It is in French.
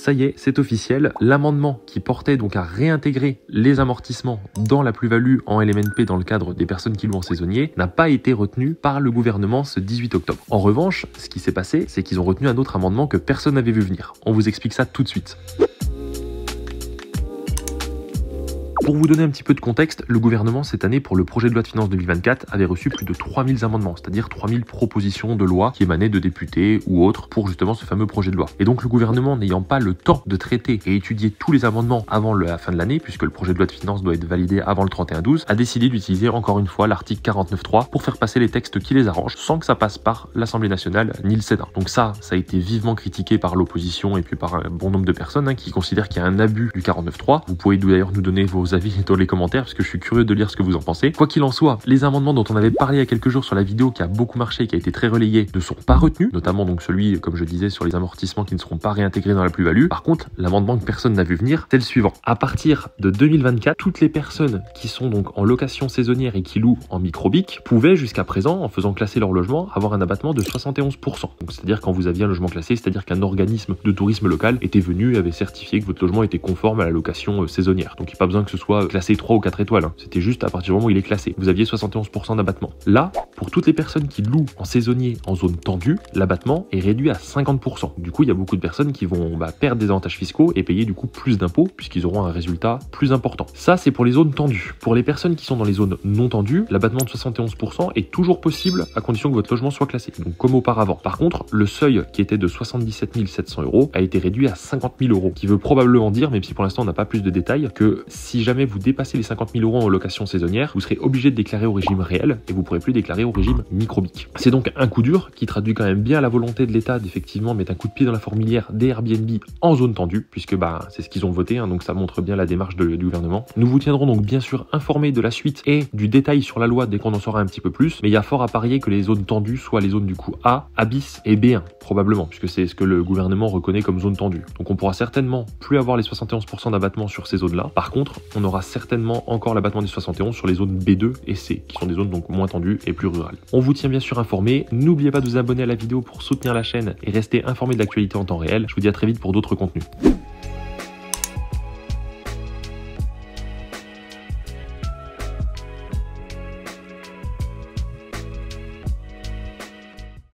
ça y est, c'est officiel, l'amendement qui portait donc à réintégrer les amortissements dans la plus-value en LMNP dans le cadre des personnes qui louent en saisonnier n'a pas été retenu par le gouvernement ce 18 octobre. En revanche, ce qui s'est passé, c'est qu'ils ont retenu un autre amendement que personne n'avait vu venir. On vous explique ça tout de suite. Pour vous donner un petit peu de contexte, le gouvernement cette année pour le projet de loi de finances 2024 avait reçu plus de 3000 amendements, c'est-à-dire 3000 propositions de loi qui émanaient de députés ou autres pour justement ce fameux projet de loi. Et donc le gouvernement n'ayant pas le temps de traiter et étudier tous les amendements avant la fin de l'année, puisque le projet de loi de finances doit être validé avant le 31/12, a décidé d'utiliser encore une fois l'article 49.3 pour faire passer les textes qui les arrangent sans que ça passe par l'Assemblée nationale ni le Sénat. Donc ça a été vivement critiqué par l'opposition et puis par un bon nombre de personnes qui considèrent qu'il y a un abus du 49.3. Vous pouvez d'ailleurs nous donner vos avis dans les commentaires parce que je suis curieux de lire ce que vous en pensez. Quoi qu'il en soit, les amendements dont on avait parlé il y a quelques jours sur la vidéo qui a beaucoup marché et qui a été très relayé ne sont pas retenus, notamment donc celui, comme je disais, sur les amortissements qui ne seront pas réintégrés dans la plus-value. Par contre, l'amendement que personne n'a vu venir, c'est le suivant. À partir de 2024, toutes les personnes qui sont donc en location saisonnière et qui louent en microbic pouvaient jusqu'à présent, en faisant classer leur logement, avoir un abattement de 71%. Donc c'est-à-dire quand vous aviez un logement classé, c'est-à-dire qu'un organisme de tourisme local était venu et avait certifié que votre logement était conforme à la location saisonnière. Donc il n'y a pas besoin que ce soit classé 3 ou 4 étoiles. C'était juste à partir du moment où il est classé. Vous aviez 71% d'abattement. Là, pour toutes les personnes qui louent en saisonnier en zone tendue, l'abattement est réduit à 50%. Du coup, il y a beaucoup de personnes qui vont perdre des avantages fiscaux et payer du coup plus d'impôts puisqu'ils auront un résultat plus important. Ça, c'est pour les zones tendues. Pour les personnes qui sont dans les zones non tendues, l'abattement de 71% est toujours possible à condition que votre logement soit classé. Donc comme auparavant. Par contre, le seuil qui était de 77 700 € a été réduit à 50 000 €, qui veut probablement dire, même si pour l'instant on n'a pas plus de détails, que si jamais vous dépassez les 50 000 € en location saisonnière, vous serez obligé de déclarer au régime réel et vous pourrez plus déclarer au régime microbique. C'est donc un coup dur qui traduit quand même bien la volonté de l'État d'effectivement mettre un coup de pied dans la fourmilière des Airbnb en zone tendue, puisque c'est ce qu'ils ont voté, donc ça montre bien la démarche du gouvernement. Nous vous tiendrons donc bien sûr informés de la suite et du détail sur la loi dès qu'on en saura un petit peu plus, mais il y a fort à parier que les zones tendues soient les zones du coup A, A bis et B1, probablement, puisque c'est ce que le gouvernement reconnaît comme zone tendue. Donc on pourra certainement plus avoir les 71% d'abattement sur ces zones-là. Par contre, on aura certainement encore l'abattement des 71 sur les zones B2 et C, qui sont des zones donc moins tendues et plus rurales. On vous tient bien sûr informé. N'oubliez pas de vous abonner à la vidéo pour soutenir la chaîne et rester informé de l'actualité en temps réel. Je vous dis à très vite pour d'autres contenus.